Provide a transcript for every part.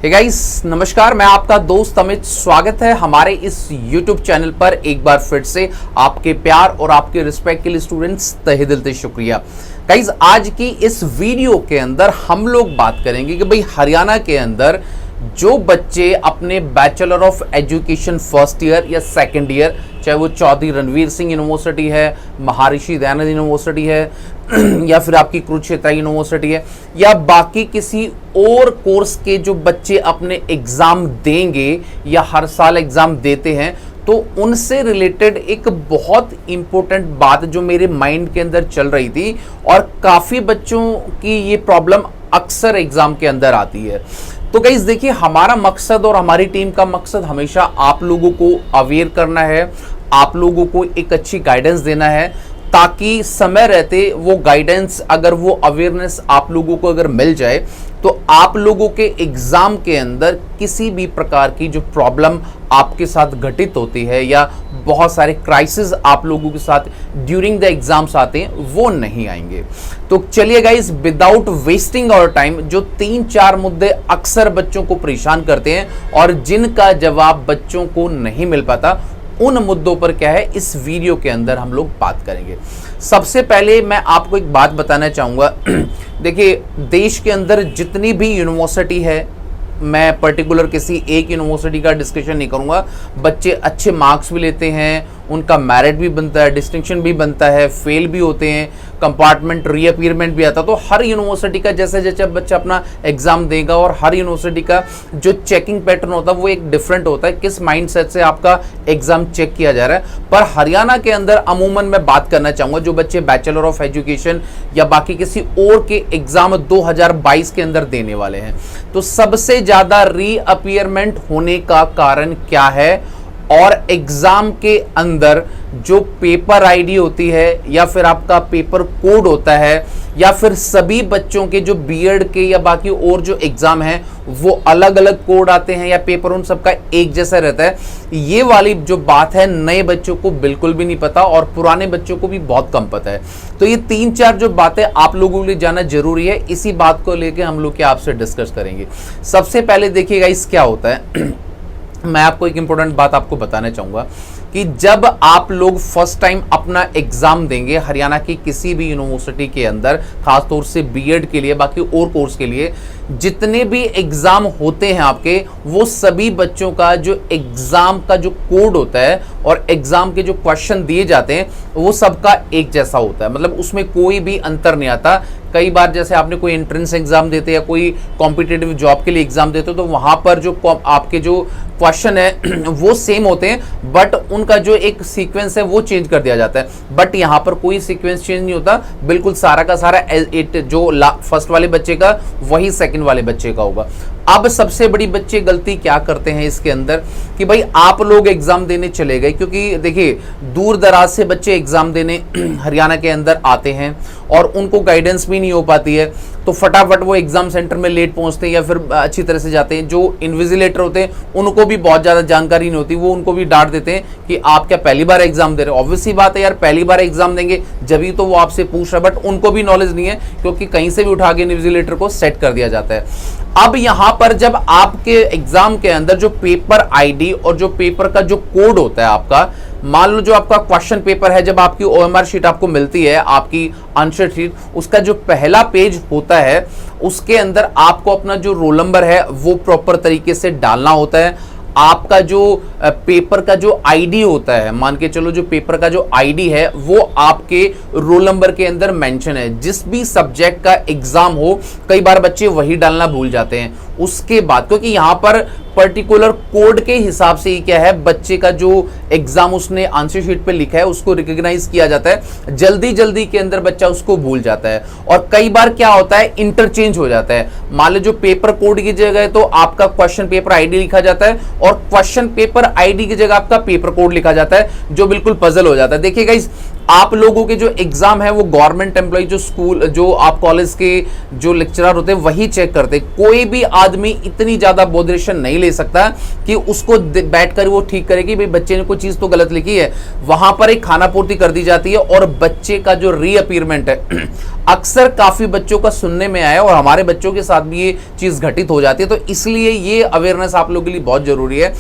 Hey guys नमस्कार, मैं आपका दोस्त अमित। स्वागत है हमारे इस YouTube चैनल पर। एक बार फिर से आपके प्यार और आपके रिस्पेक्ट के लिए स्टूडेंट्स तहे दिल से शुक्रिया। गाइस आज की इस वीडियो के अंदर हम लोग बात करेंगे कि भाई हरियाणा के अंदर जो बच्चे अपने bachelor of education first year या सेकंड ईयर, चाहे वो चौधरी रणवीर सिंह यूनिवर्सिटी है, महर्षि दयानंद यूनिवर्सिटी है या फिर आपकी कुरुक्षेत्र यूनिवर्सिटी है या बाकी किसी और कोर्स के जो बच्चे अपने एग्ज़ाम देंगे या हर साल एग्ज़ाम देते हैं, तो उनसे रिलेटेड एक बहुत इम्पोर्टेंट बात जो मेरे माइंड के अंदर चल रही थी और काफ़ी बच्चों की ये प्रॉब्लम अक्सर एग्ज़ाम के अंदर आती है। तो गाइस देखिए, हमारा मकसद और हमारी टीम का मकसद हमेशा आप लोगों को अवेयर करना है, आप लोगों को एक अच्छी गाइडेंस देना है, ताकि समय रहते वो गाइडेंस, अगर वो अवेयरनेस आप लोगों को अगर मिल जाए तो आप लोगों के एग्ज़ाम के अंदर किसी भी प्रकार की जो प्रॉब्लम आपके साथ घटित होती है या बहुत सारे क्राइसिस आप लोगों के साथ ड्यूरिंग द एग्जाम्स आते हैं वो नहीं आएंगे। तो चलिए guys, without wasting our time, जो 3-4 मुद्दे अक्सर बच्चों को परेशान करते हैं और जिनका जवाब बच्चों को नहीं मिल पाता, उन मुद्दों पर क्या है इस वीडियो के अंदर हम लोग बात करेंगे। सबसे पहले मैं आपको एक बात बताना चाहूँगा। देखिए, देश के अंदर जितनी भी यूनिवर्सिटी है, मैं पर्टिकुलर किसी एक यूनिवर्सिटी का डिस्कशन नहीं करूँगा, बच्चे अच्छे मार्क्स भी लेते हैं, उनका मेरिट भी बनता है, डिस्टिंक्शन भी बनता है, फेल भी होते हैं, कंपार्टमेंट रीअपीयरमेंट भी आता है। तो हर यूनिवर्सिटी का जैसे जैसे बच्चा अपना एग्जाम देगा और हर यूनिवर्सिटी का जो चेकिंग पैटर्न होता है वो एक डिफरेंट होता है, किस माइंडसेट से आपका एग्जाम चेक किया जा रहा है। पर हरियाणा के अंदर अमूमन मैं बात करना चाहूँगा, जो बच्चे बैचलर ऑफ एजुकेशन या बाकी किसी और के एग्जाम 2022 के अंदर देने वाले हैं, तो सबसे ज़्यादा रीअपीयरमेंट होने का कारण क्या है और एग्जाम के अंदर जो पेपर आईडी होती है या फिर आपका पेपर कोड होता है या फिर सभी बच्चों के जो बीएड के या बाकी और जो एग्जाम है वो अलग अलग कोड आते हैं या पेपर उन सबका एक जैसा रहता है, ये वाली जो बात है नए बच्चों को बिल्कुल भी नहीं पता और पुराने बच्चों को भी बहुत कम पता है। तो ये 3-4 जो बातें आप लोगों के लिए जानना जरूरी है, इसी बात को लेकर हम लोग क्या आपसे डिस्कस करेंगे। सबसे पहले देखिएगा इस क्या होता है। मैं आपको एक इंपॉर्टेंट बात आपको बताना चाहूँगा कि जब आप लोग फर्स्ट टाइम अपना एग्ज़ाम देंगे हरियाणा की किसी भी यूनिवर्सिटी के अंदर, खासतौर से बीएड के लिए, बाकी और कोर्स के लिए, जितने भी एग्ज़ाम होते हैं आपके, वो सभी बच्चों का जो एग्ज़ाम का जो कोड होता है और एग्ज़ाम के जो क्वेश्चन दिए जाते हैं वो सबका एक जैसा होता है, मतलब उसमें कोई भी अंतर नहीं आता। कई बार जैसे आपने कोई एंट्रेंस एग्जाम देते या कोई कॉम्पिटिटिव जॉब के लिए एग्जाम देते हो तो वहाँ पर जो आपके जो क्वेश्चन है वो सेम होते हैं, बट उनका जो एक सीक्वेंस है वो चेंज कर दिया जाता है। बट यहाँ पर कोई सीक्वेंस चेंज नहीं होता, बिल्कुल सारा का सारा जो फर्स्ट वाले बच्चे का वही सेकंड वाले बच्चे का होगा। अब सबसे बड़ी बच्चे गलती क्या करते हैं इसके अंदर कि भाई आप लोग एग्जाम देने चले गए, क्योंकि देखिए दूर दराज से बच्चे एग्जाम देने हरियाणा के अंदर आते हैं और उनको गाइडेंस भी नहीं हो पाती है, तो फटाफट वो एग्जाम सेंटर में लेट पहुंचते हैं या फिर अच्छी तरह से जाते हैं। जो इन्विजिलेटर होते हैं उनको भी बहुत ज़्यादा जानकारी नहीं होती, वो उनको भी डांट देते हैं कि आप क्या पहली बार एग्जाम दे रहे हो। ऑब्वियस सी बात है यार, पहली बार एग्जाम देंगे जब तो वो आपसे पूछ रहा है, बट उनको भी नॉलेज नहीं है क्योंकि कहीं से भी उठा के इन्विजिलेटर को सेट कर दिया जाता है। अब यहाँ पर जब आपके एग्जाम के अंदर जो पेपर आईडी और जो पेपर का जो कोड होता है आपका, मान लो जो आपका क्वेश्चन पेपर है, जब आपकी ओएमआर शीट आपको मिलती है, आपकी आंसर शीट, उसका जो पहला पेज होता है उसके अंदर आपको अपना जो रोल नंबर है वो प्रॉपर तरीके से डालना होता है। आपका जो पेपर का जो आईडी होता है, मान के चलो जो पेपर का जो आईडी है वो आपके रोल नंबर के अंदर मेंशन है। जिस भी सब्जेक्ट का एग्जाम हो, कई बार बच्चे वही डालना भूल जाते हैं। उसके बाद क्योंकि यहाँ पर पर्टिकुलर कोड के हिसाब से ही क्या है, बच्चे का जो एग्जाम उसने आंसर शीट पे लिखा है उसको रिकॉग्नाइज किया जाता है, जल्दी जल्दी के अंदर बच्चा उसको भूल जाता है। और कई बार क्या होता है, इंटरचेंज हो जाता है। मान लो जो पेपर कोड की जगह तो आपका क्वेश्चन पेपर आईडी लिखा जाता है और क्वेश्चन पेपर आईडी की जगह आपका पेपर कोड लिखा जाता है, जो बिल्कुल पजल हो जाता है। देखिए गाइस, आप लोगों के जो एग्जाम है वो गवर्नमेंट एम्प्लॉय, जो स्कूल, जो आप कॉलेज के जो लेक्चरर होते हैं वही चेक करते। कोई भी आदमी इतनी ज्यादा बोधरेशन नहीं ले सकता कि उसको बैठकर वो ठीक करे कि भाई बच्चे ने कोई चीज तो गलत लिखी है। वहां पर एक खाना पूर्ति कर दी जाती है और बच्चे का जो रीअपीयरमेंट है अक्सर काफी बच्चों का सुनने में आया और हमारे बच्चों के साथ भी ये चीज घटित हो जाती है। तो इसलिए ये अवेयरनेस आप लोगों के लिए बहुत जरूरी है।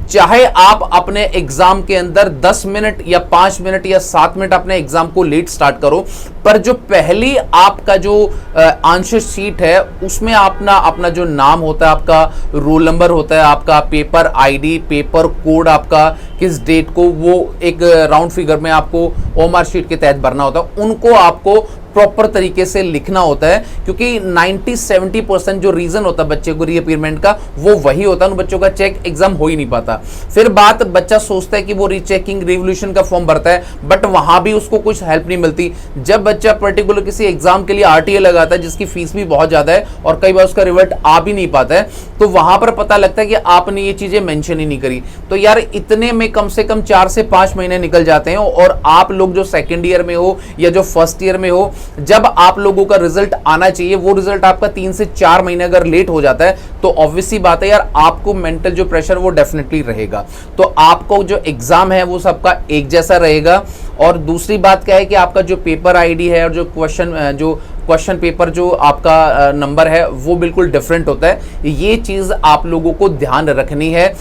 चाहे आप अपने एग्जाम के अंदर 10 मिनट या 5 मिनट या 7 मिनट अपने एग्जाम को लेट स्टार्ट करो, पर जो पहली आपका जो आंसर शीट है उसमें अपना जो नाम होता है, आपका रोल नंबर होता है, आपका पेपर आईडी, पेपर कोड आपका किस डेट को, वो एक राउंड फिगर में आपको ओएमआर शीट के तहत भरना होता है। उनको आपको प्रॉपर तरीके से लिखना होता है, क्योंकि 90-70% जो रीजन होता है बच्चे को रीअपीयरमेंट का वो वही होता है। उन बच्चों का चेक एग्जाम हो ही नहीं पाता। फिर बात बच्चा सोचता है कि वो रीचेकिंग रिवोल्यूशन का फॉर्म भरता है, बट वहां भी उसको कुछ हेल्प नहीं मिलती। जब बच्चा पर्टिकुलर किसी एग्जाम के लिए आरटीए लगाता है जिसकी फीस भी बहुत ज्यादा है और कई बार उसका रिवर्ट आ भी नहीं पाता है, तो वहां पर पता लगता है कि आपने ये चीजें मेंशन ही नहीं करी। तो यार इतने में कम से कम 4 से 5 महीने निकल जाते हैं। और आप लोग जो सेकेंड ईयर में हो या जो फर्स्ट ईयर में हो, जब आप लोगों का रिजल्ट आना चाहिए वो रिजल्ट आपका 3 से 4 महीने अगर लेट हो जाता है तो ऑब्वियसली बात है यार, आपको मेंटल जो प्रेशर वो डेफिनेटली रहेगा। तो आपको जो एग्जाम है वो सबका एक जैसा रहेगा। और दूसरी बात क्या है कि आपका जो पेपर आईडी है और जो क्वेश्चन पेपर जो आपका नंबर है वो बिल्कुल डिफरेंट होता है। ये चीज आप लोगों को ध्यान रखनी है।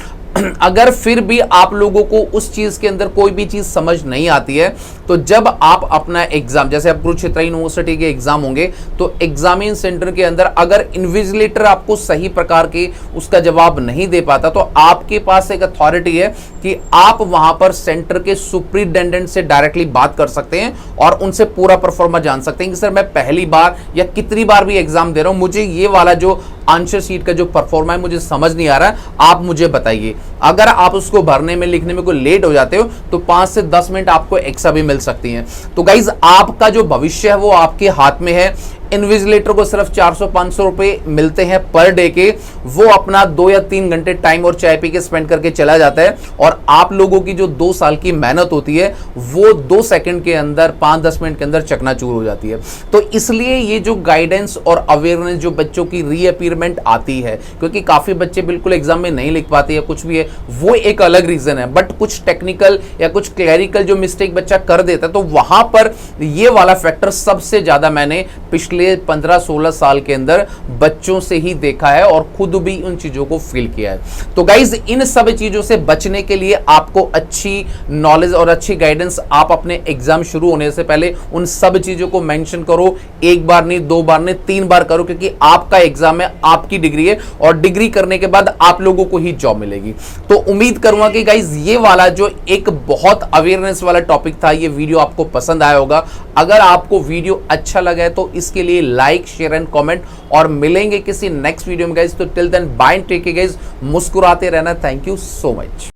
अगर फिर भी आप लोगों को उस चीज के अंदर कोई भी चीज समझ नहीं आती है, तो जब आप अपना एग्जाम, जैसे आप कुरुक्षेत्र यूनिवर्सिटी के एग्जाम होंगे, तो एग्जामिन सेंटर के अंदर अगर इन्विजिलेटर आपको सही प्रकार के उसका जवाब नहीं दे पाता, तो आपके पास एक अथॉरिटी है कि आप वहां पर सेंटर के सुपरिटेंडेंट से डायरेक्टली बात कर सकते हैं और उनसे पूरा परफॉर्मा जान सकते हैं कि सर मैं पहली बार या कितनी बार भी एग्जाम दे रहा हूं, मुझे ये वाला जो आंसर शीट का जो परफॉर्मा है मुझे समझ नहीं आ रहा है, आप मुझे बताइए। अगर आप उसको भरने में लिखने में कोई लेट हो जाते हो तो 5 से 10 मिनट आपको एक्स्ट्रा भी मिल सकती हैं। तो गाइज आपका जो भविष्य है वो आपके हाथ में है। इन्विजिलेटर को सिर्फ 400-500 रुपए मिलते हैं पर डे के, वो अपना 2 या 3 घंटे टाइम और चाय पी के स्पेंड करके चला जाता है और आप लोगों की जो 2 साल की मेहनत होती है वो 2 सेकंड के अंदर, 5-10 मिनट के अंदर चकनाचूर हो जाती है। तो इसलिए ये जो गाइडेंस और अवेयरनेस जो बच्चों की रीअपीयरमेंट आती है, क्योंकि काफी बच्चे बिल्कुल एग्जाम में नहीं लिख पाते या कुछ भी है, वो एक अलग रीजन है, बट कुछ टेक्निकल या कुछ क्लैरिकल जो मिस्टेक बच्चा कर देता है, तो वहां पर ये वाला फैक्टर सबसे ज्यादा मैंने पिछले 15-16 साल के अंदर बच्चों से ही देखा है और खुद भी उन चीजों को फील किया है। तो गाइज इन सब चीजों से बचने के लिए आपको अच्छी नॉलेज और अच्छी गाइडेंस आप अपने एग्जाम शुरू होने से पहले उन सब चीजों को मेंशन करो। 1 बार नहीं, 2 बार नहीं, 3 बार करो, क्योंकि आपका एग्जाम है, आपकी डिग्री है और डिग्री करने के बाद आप लोगों को ही जॉब मिलेगी। तो उम्मीद करूंगा कि गाइज ये वाला जो एक बहुत अवेयरनेस वाला टॉपिक था, ये वीडियो आपको पसंद आया होगा। अगर आपको वीडियो अच्छा लगा है तो इसके लिए लाइक, शेयर एंड कमेंट, और मिलेंगे किसी नेक्स्ट वीडियो में गाइज। तो till then bye, take care guys, मुस्कुराते रहना। Thank you so much.